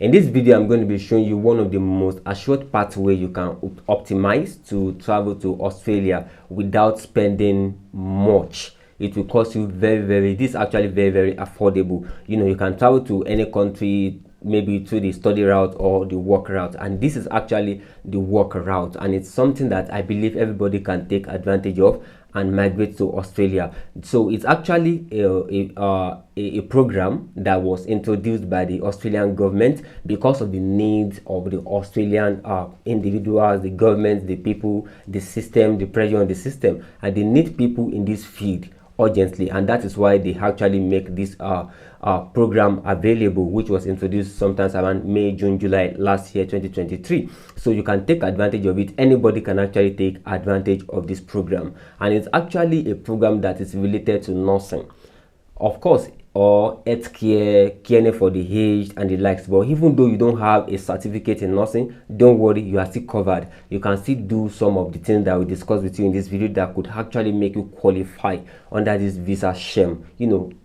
In this video, I'm going to be showing you one of the most assured pathway you can optimize to travel to Australia without spending much. It will cost you this is actually very affordable. You can travel to any country, maybe through the study route or the work route, and this is actually the work route, and it's something that I believe everybody can take advantage of and migrate to Australia. So it's actually a program that was introduced by the Australian government because of the needs of the Australian individuals, the government, the people, the system, the pressure on the system, and they need people in this field urgently, and that is why they actually make this program available, which was introduced sometimes around May, June, July last year, 2023. So you can take advantage of it. Anybody can actually take advantage of this program, and it's actually a program that is related to nursing, of course, or healthcare, caring for the aged and the likes. But even though you don't have a certificate in nursing, don't worry, you are still covered. You can still do some of the things that we discussed with you in this video that could actually make you qualify under this visa scheme.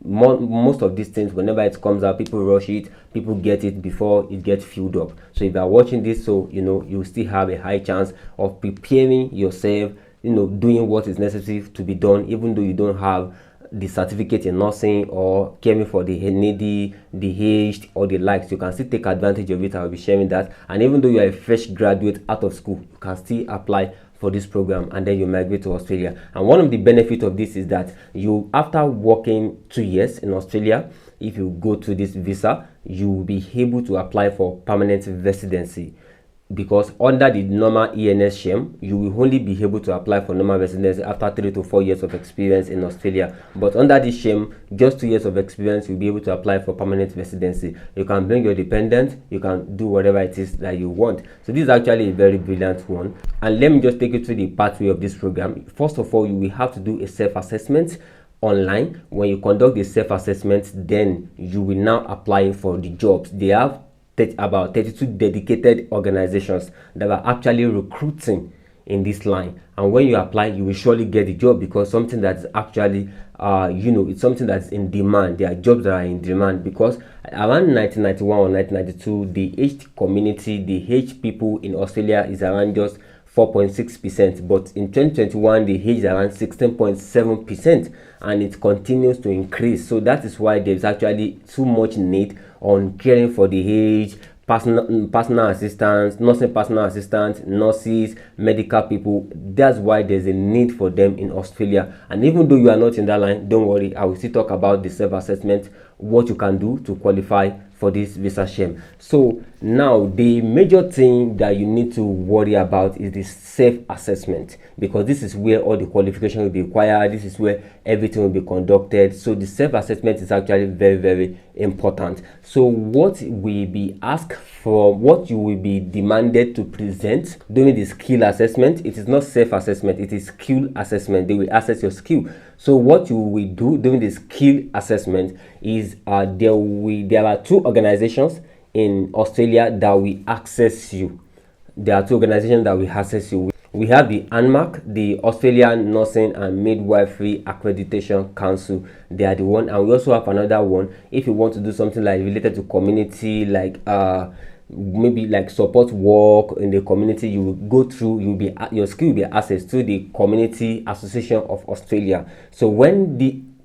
Most of these things, whenever it comes out, people rush it, people get it before it gets filled up. So if you are watching this, so you still have a high chance of preparing yourself, doing what is necessary to be done, even though you don't have the certificate in nursing or caring for the needy, the aged, or the likes. You can still take advantage of it. I will be sharing that. And even though you are a fresh graduate out of school, you can still apply for this program, and then you migrate to Australia. And one of the benefits of this is that you, after working 2 years in Australia, if you go to this visa, you will be able to apply for permanent residency. Because under the normal ENS scheme, you will only be able to apply for normal residency after 3 to 4 years of experience in Australia. But under this scheme, just 2 years of experience, you'll be able to apply for permanent residency. You can bring your dependent, you can do whatever it is that you want. So this is actually a very brilliant one. And let me just take you through the pathway of this program. First of all, you will have to do a self-assessment online. When you conduct the self-assessment, then you will now apply for the jobs. They have about 32 dedicated organizations that are actually recruiting in this line, and when you apply, you will surely get the job, because something that's actually it's something that's in demand. There are jobs that are in demand, because around 1991 or 1992, the aged community, the aged people in Australia is around just 4.6%, but in 2021 the age is around 16.7%, and it continues to increase. So that is why there's actually too much need on caring for the aged, personal assistants, nursing personal assistants, nurses, medical people. That's why there's a need for them in Australia. And even though you are not in that line, don't worry, I will still talk about the self-assessment, what you can do to qualify for this visa scheme. So now the major thing that you need to worry about is the self-assessment, because this is where all the qualification will be required. This is where everything will be conducted. So the self-assessment is actually very important. So what will be asked for, what you will be demanded to present during the skill assessment, it is not self-assessment, it is skill assessment. They will assess your skill. So what you will do during the skill assessment is there are 2 organizations in Australia that will access you. There are 2 organizations that will access you. We have the embark, the Australian Nursing and Midwifery Accreditation Council. They are the one, and we also have another one. If you want to do something like related to community, like maybe like support work in the community, you will go through, your skill will be accessed to the Community Association of Australia. So when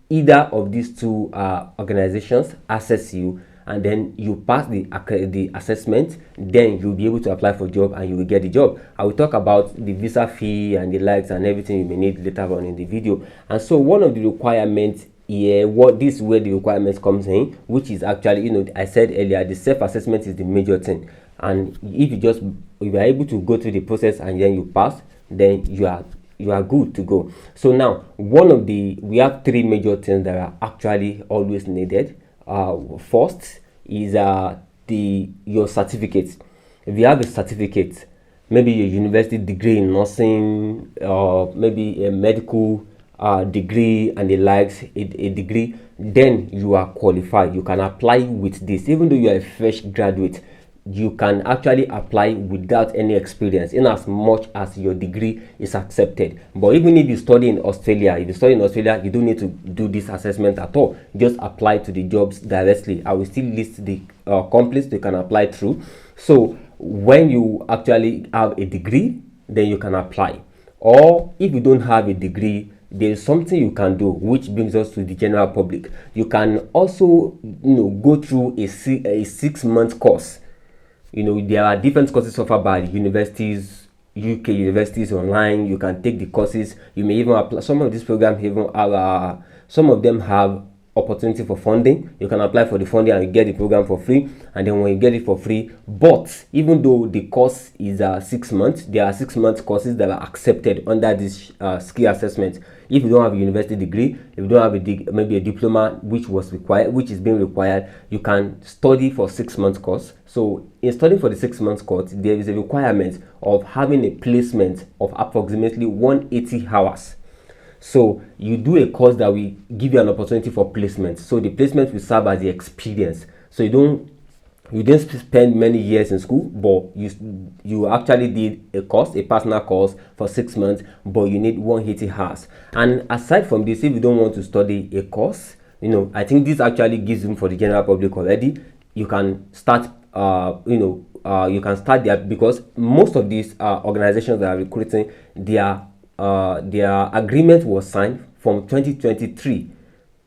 either of these 2 organizations access you, and then you pass the assessment, then you'll be able to apply for a job and you will get the job. I will talk about the visa fee and the likes and everything you may need later on in the video. And so one of the requirements here, this is where the requirements comes in, which is actually, I said earlier, the self-assessment is the major thing. And if you are able to go through the process and then you pass, then you are good to go. So now we have 3 major things that are actually always needed. First is your certificate. If you have a certificate, maybe a university degree in nursing, or maybe a medical degree and the likes, a degree, then you are qualified. You can apply with this. Even though you are a fresh graduate, you can actually apply without any experience, in as much as your degree is accepted. But even if you study in Australia, you don't need to do this assessment at all. Just apply to the jobs directly. I will still list the companies you can apply through. So when you actually have a degree, then you can apply. Or if you don't have a degree, there is something you can do, which brings us to the general public. You can also, go through a 6-month course. There are different courses offered by universities, UK universities online. You can take the courses. You may even apply. Some of these programs even have, some of them have opportunity for funding. You can apply for the funding and you get the program for free. And then when you get it for free, but even though the course is 6 months, there are 6-month courses that are accepted under this skill assessment. If you don't have a university degree, if you don't have maybe a diploma which is being required, you can study for 6 months course. So in studying for the 6 months course, there is a requirement of having a placement of approximately 180 hours. So you do a course that will give you an opportunity for placement. So the placement will serve as the experience. So you didn't spend many years in school, but you actually did a personal course for 6 months, but you need 180 hours. And aside from this, if you don't want to study a course, I think this actually gives room for the general public already. You can start you can start there, because most of these organizations that are recruiting, their agreement was signed from 2023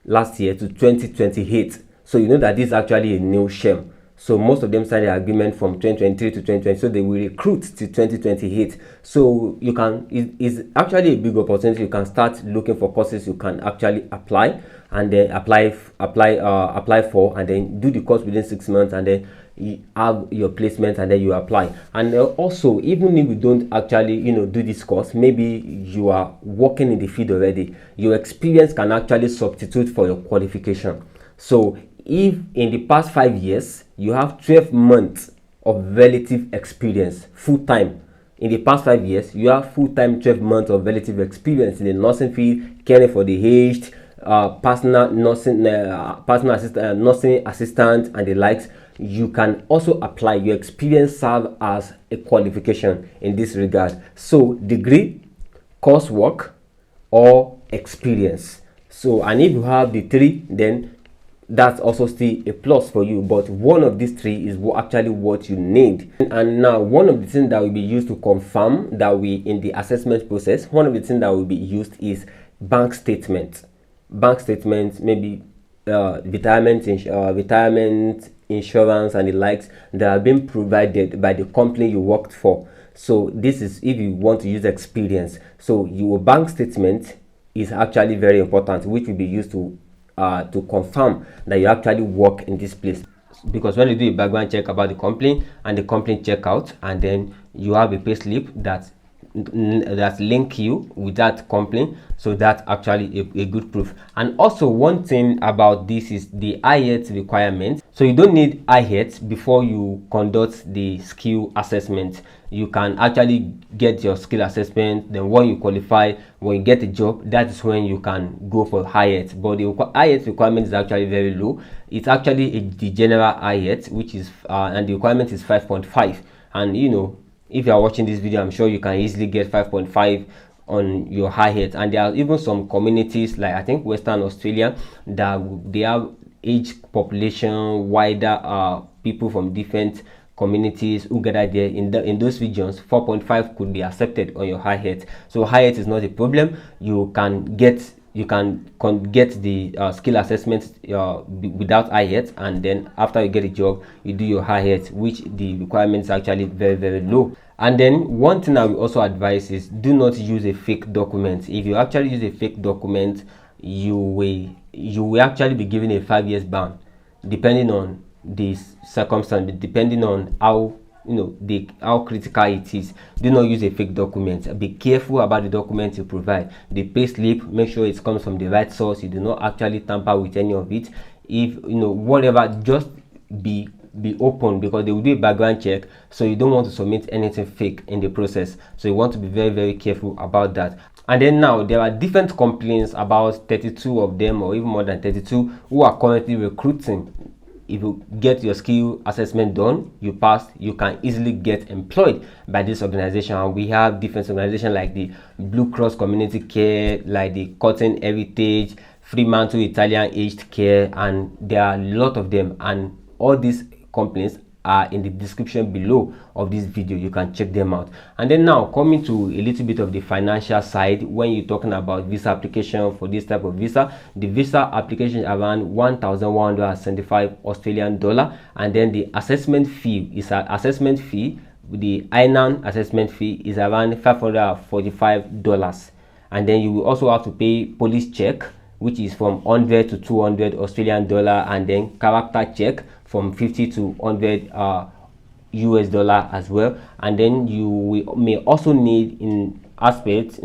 last year to 2028. So that this is actually a new sham. So most of them signed the agreement from 2023 to 2020. So they will recruit to 2028. So it's actually a big opportunity. You can start looking for courses you can actually apply, and then apply for, and then do the course within 6 months, and then you have your placement, and then you apply. And also, even if you don't actually do this course, maybe you are working in the field already, your experience can actually substitute for your qualification. So if in the past 5 years you have 12 months of relative experience full-time, in the past 5 years you have full-time 12 months of relative experience in the nursing field, caring for the aged, personal nursing assistant and the likes, you can also apply. Your experience serve as a qualification in this regard. So degree, coursework, or experience. So, and if you have the three, then that's also still a plus for you, but one of these three is actually what you need. And now, one of the things that will be used to confirm that we in the assessment process, one of the things that will be used is bank statements, maybe retirement insurance and the likes that have been provided by the company you worked for. So this is if you want to use experience. So your bank statement is actually very important, which will be used to confirm that you actually work in this place. Because when you do a background check about the company and the company check out, and then you have a payslip that link you with that company, so that's actually a good proof. And also, one thing about this is the IELTS requirement. So you don't need IELTS before you conduct the skill assessment. You can actually get your skill assessment, then when you qualify, when you get a job, that is when you can go for IELTS. But the IELTS requirement is actually very low. It's actually the general IELTS, which is and the requirement is 5.5. And if you are watching this video, I'm sure you can easily get 5.5 on your IELTS. And there are even some communities, like I think Western Australia, that they have age population wider, people from different communities who gather there in those regions. 4.5 could be accepted on your IELTS. So IELTS is not a problem. You can get the skill assessment without IELTS, and then after you get a job, you do your IELTS, which the requirements are actually very, very low. And then one thing I will also advise is do not use a fake document. If you actually use a fake document, you will actually be given a 5 years ban, depending on the circumstance, depending on how how critical it is. Do not use a fake document. Be careful about the documents you provide. The payslip, make sure it comes from the right source. You do not actually tamper with any of it. If whatever, just be open, because they will do a background check, so you don't want to submit anything fake in the process. So you want to be very, very careful about that. And then now there are different companies, about 32 of them, or even more than 32, who are currently recruiting if you get your skill assessment done, you pass, you can easily get employed by this organization. And we have different organizations like the Blue Cross Community Care, like the Cotton Heritage, Fremantle Italian Aged Care, and there are a lot of them, and all these companies are in the description below of this video. You can check them out. And then now coming to a little bit of the financial side, when you're talking about visa application for this type of visa, the visa application is around 1,175 Australian dollar, and then the assessment fee is an assessment fee. The INAN assessment fee is around $545, and then you will also have to pay police check, which is from 100 to 200 Australian dollar, and then character check from 50 to 100 US dollar as well. And then you may also need in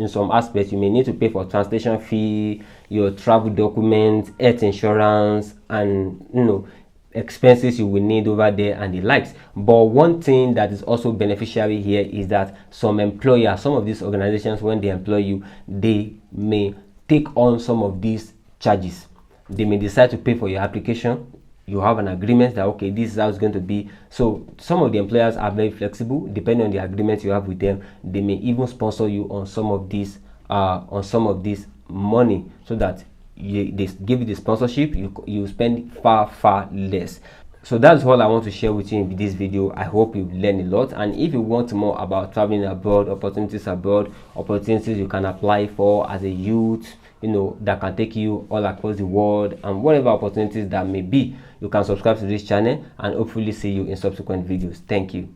some aspects you may need to pay for translation fee, your travel documents, health insurance, and expenses you will need over there and the likes. But one thing that is also beneficiary here is that some employers, some of these organizations, when they employ you, they may take on some of these charges. They may decide to pay for your application. You have an agreement that okay, this is how it's going to be. So some of the employers are very flexible. Depending on the agreement you have with them, they may even sponsor you on some of these money, so that they give you the sponsorship, you spend far less. So that's all I want to share with you in this video. I hope you've learned a lot, and if you want more about traveling abroad, opportunities you can apply for as a youth, that can take you all across the world, and whatever opportunities that may be, you can subscribe to this channel, and hopefully see you in subsequent videos. Thank you.